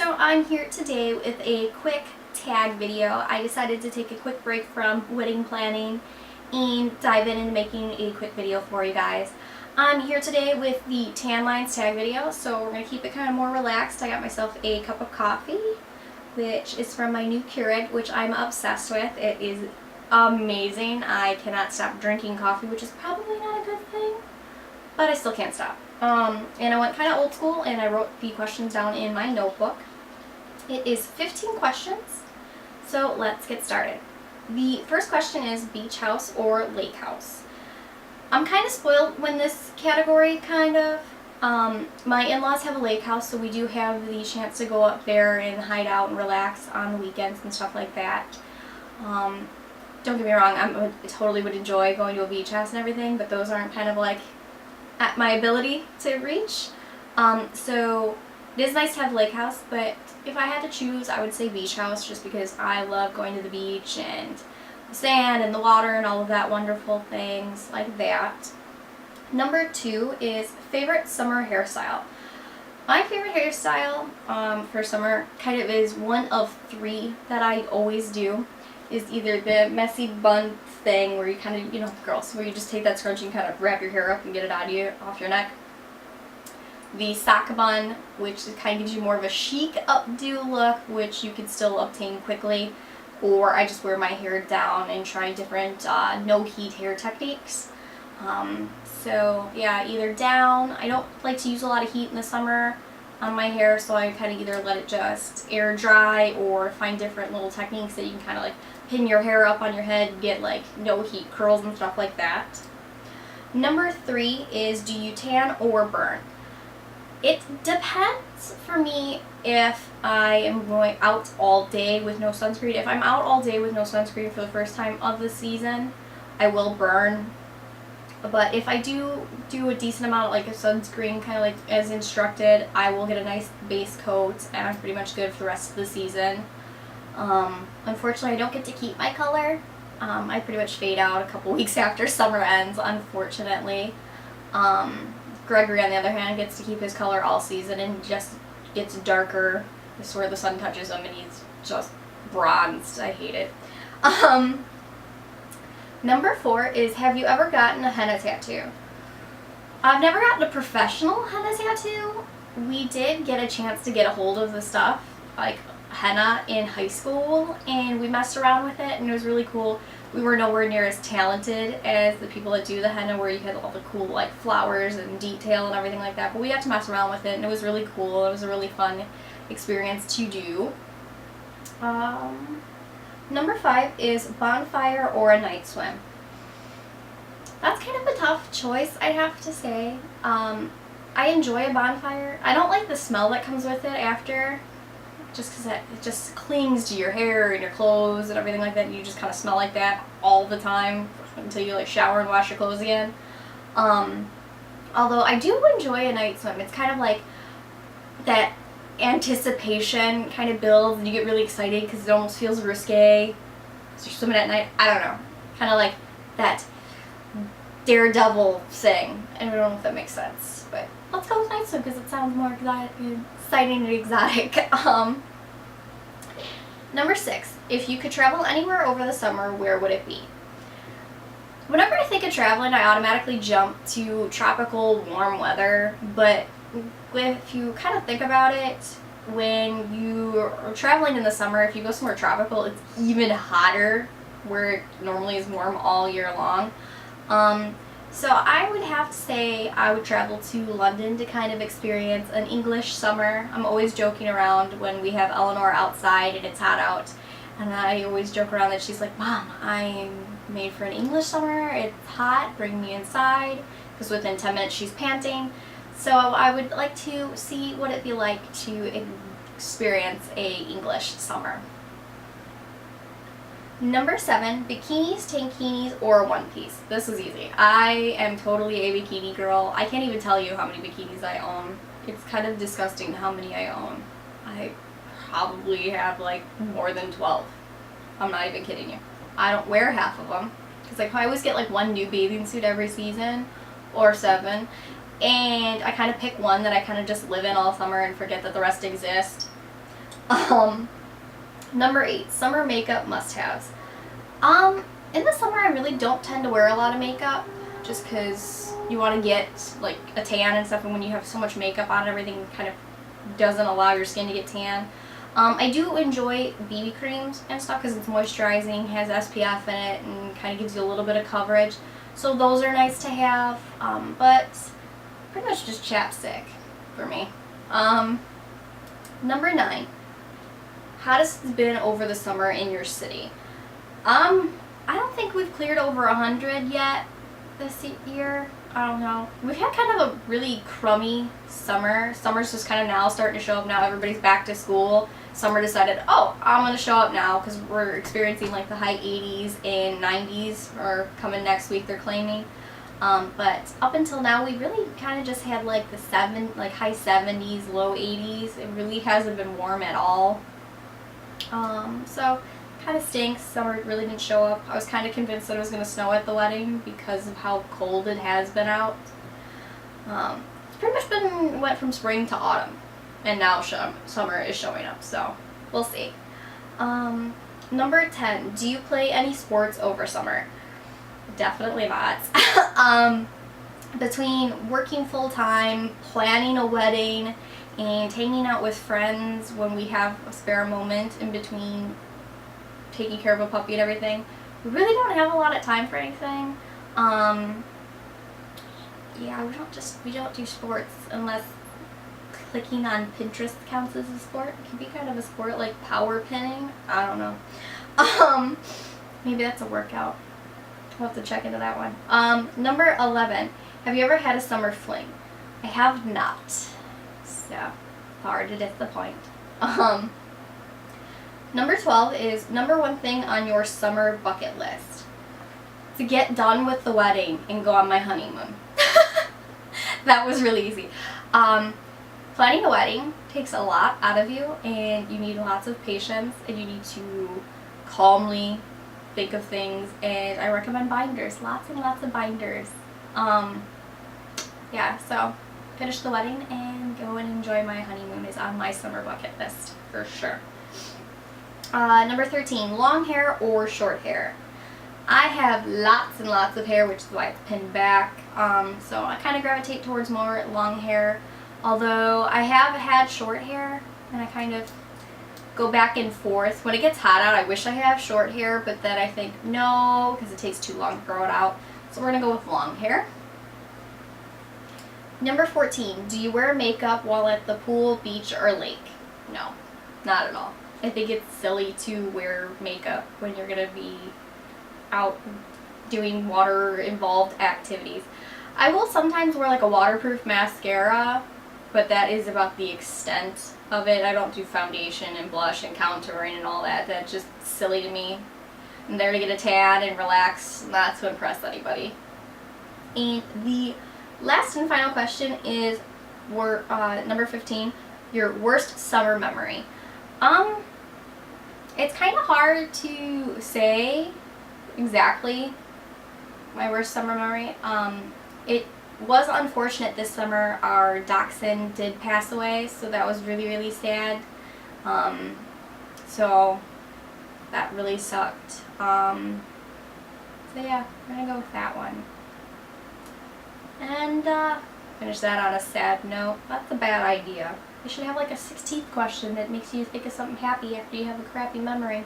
So I'm here today with a quick tag video. I decided to take a quick break from wedding planning and dive in into making a quick video for you guys. I'm here today with the tan lines tag video, so we're going to keep it kind of more relaxed. I got myself a cup of coffee, which is from my new Keurig, which I'm obsessed with. It is amazing. I cannot stop drinking coffee, which is probably not a good thing, but I still can't stop. And I went kind of old school and I wrote the questions down in my notebook. It is 15 questions, so let's get started. The first question is beach house or lake house. I'm kind of spoiled in this category, kind of. My in-laws have a lake house, so we do have the chance to go up there and hide out and relax on the weekends and stuff like that. Don't get me wrong, I totally would enjoy going to a beach house and everything, but those aren't kind of like at my ability to reach. So it is nice to have lake house, but if I had to choose, I would say beach house, just because I love going to the beach and the sand and the water and all of that wonderful things like that. Number 2 is favorite summer hairstyle. My favorite hairstyle for summer kind of is one of 3 that I always do. Is either the messy bun thing where you kind of, you know, girls, where you just take that scrunchie and kind of wrap your hair up and get it out of off your neck. The sock bun, which kind of gives you more of a chic updo look, which you can still obtain quickly. Or I just wear my hair down and try different no heat hair techniques. So yeah, either down. I don't like to use a lot of heat in the summer on my hair, so I kind of either let it just air dry or find different little techniques that you can kind of like pin your hair up on your head and get like no heat curls and stuff like that. Number 3 is do you tan or burn? It depends for me if I am going out all day with no sunscreen. If I'm out all day with no sunscreen for the first time of the season, I will burn. But if I do a decent amount of like a sunscreen, kind of like as instructed, I will get a nice base coat and I'm pretty much good for the rest of the season. Unfortunately, I don't get to keep my color. I pretty much fade out a couple weeks after summer ends, unfortunately. Gregory, on the other hand, gets to keep his color all season and just gets darker. This is where the sun touches him and he's just bronzed. I hate it. Number 4 is, have you ever gotten a henna tattoo? I've never gotten a professional henna tattoo. We did get a chance to get a hold of the stuff, like henna, in high school, and we messed around with it and it was really cool. We were nowhere near as talented as the people that do the henna, where you had all the cool like flowers and detail and everything like that, but we got to mess around with it and it was really cool. It was a really fun experience to do. Number 5 is bonfire or a night swim. That's kind of a tough choice, I'd have to say. I enjoy a bonfire. I don't like the smell that comes with it after, just because it just clings to your hair and your clothes and everything like that, and you just kind of smell like that all the time until you like shower and wash your clothes again. Although I do enjoy a night swim. It's kind of like that anticipation kind of builds and you get really excited because it almost feels risque. So you're swimming at night. I don't know. Kind of like that daredevil thing. I don't know if that makes sense, but let's go with night swim because it sounds more exciting and exotic. Number 6, if you could travel anywhere over the summer, where would it be? Whenever I think of traveling, I automatically jump to tropical warm weather, but if you kind of think about it, when you are traveling in the summer, if you go somewhere tropical, it's even hotter, where it normally is warm all year long. So I would have to say I would travel to London to kind of experience an English summer. I'm always joking around when we have Eleanor outside and it's hot out, and I always joke around that she's like, "Mom, I'm made for an English summer. It's hot. Bring me inside." Because within 10 minutes she's panting. So I would like to see what it'd be like to experience a English summer. Number 7, bikinis, tankinis, or one piece. This is easy. I am totally a bikini girl. I can't even tell you how many bikinis I own. It's kind of disgusting how many I own. I probably have like more than 12. I'm not even kidding you. I don't wear half of them because like I always get like one new bathing suit every season, or 7. And I kind of pick one that I kind of just live in all summer and forget that the rest exist. Number 8, summer makeup must-haves. In the summer I really don't tend to wear a lot of makeup just because you want to get like a tan and stuff, and when you have so much makeup on, everything kind of doesn't allow your skin to get tan. I do enjoy BB creams and stuff because it's moisturizing, has SPF in it, and kind of gives you a little bit of coverage. So those are nice to have, but pretty much just chapstick for me. Number 9, hottest has been over the summer in your city. I don't think we've cleared over 100 yet this year. I don't know. We've had kind of a really crummy summer. Summer's just kind of now starting to show up now. Everybody's back to school. Summer decided, oh, I'm going to show up now because we're experiencing like the high 80s and 90s are coming next week, they're claiming. But up until now, we really kind of just had like the high 70s, low 80s. It really hasn't been warm at all. So kind of stinks. Summer really didn't show up. I was kind of convinced that it was going to snow at the wedding because of how cold it has been out. It's pretty much went from spring to autumn, and now summer is showing up, so we'll see. Number 10, do you play any sports over summer? Definitely not. Between working full-time, planning a wedding, and hanging out with friends when we have a spare moment in between taking care of a puppy and everything, we really don't have a lot of time for anything. Yeah, we don't do sports unless clicking on Pinterest counts as a sport. It can be kind of a sport, like power pinning. I don't know. Maybe that's a workout. We'll have to check into that one. Number 11, have you ever had a summer fling? I have not. So, hard to disappoint. Number 12 is number 1 thing on your summer bucket list. To get done with the wedding and go on my honeymoon. That was really easy. Planning a wedding takes a lot out of you, and you need lots of patience, and you need to calmly think of things, and I recommend binders. Lots and lots of binders. Yeah, so finish the wedding and go and enjoy my honeymoon is on my summer bucket list for sure. Number 13, long hair or short hair? I have lots and lots of hair, which is why it's pinned back, so I kind of gravitate towards more long hair, although I have had short hair, and I kind of go back and forth. When it gets hot out, I wish I have short hair, but then I think no, because it takes too long to grow it out, so we're going to go with long hair. Number 14, do you wear makeup while at the pool, beach, or lake? No, not at all. I think it's silly to wear makeup when you're going to be out doing water-involved activities. I will sometimes wear like a waterproof mascara, but that is about the extent of it. I don't do foundation and blush and contouring and all that. That's just silly to me. I'm there to get a tan and relax, not to impress anybody. And the last and final question is number 15, your worst summer memory. It's kind of hard to say exactly my worst summer memory. It was unfortunate this summer. Our dachshund did pass away, so that was really, really sad. So that really sucked. So yeah, we're gonna go with that one. And finish that on a sad note. That's a bad idea. You should have like a 16th question that makes you think of something happy after you have a crappy memory.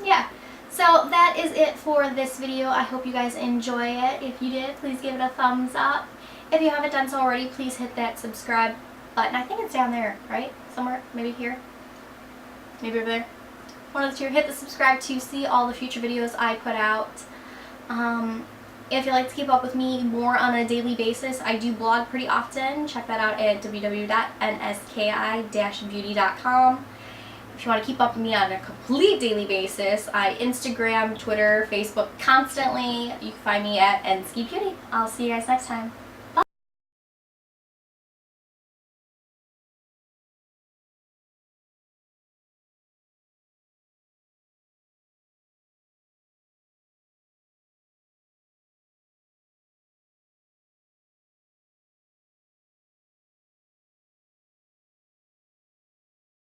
Yeah. So that is it for this video. I hope you guys enjoy it. If you did, please give it a thumbs up. If you haven't done so already, please hit that subscribe button. I think it's down there, right? Somewhere, maybe here, maybe over there. One of the two. Hit the subscribe to see all the future videos I put out. If you'd like to keep up with me more on a daily basis, I do blog pretty often. Check that out at www.nski-beauty.com. If you want to keep up with me on a complete daily basis, I Instagram, Twitter, Facebook constantly. You can find me at Nski Beauty. I'll see you guys next time.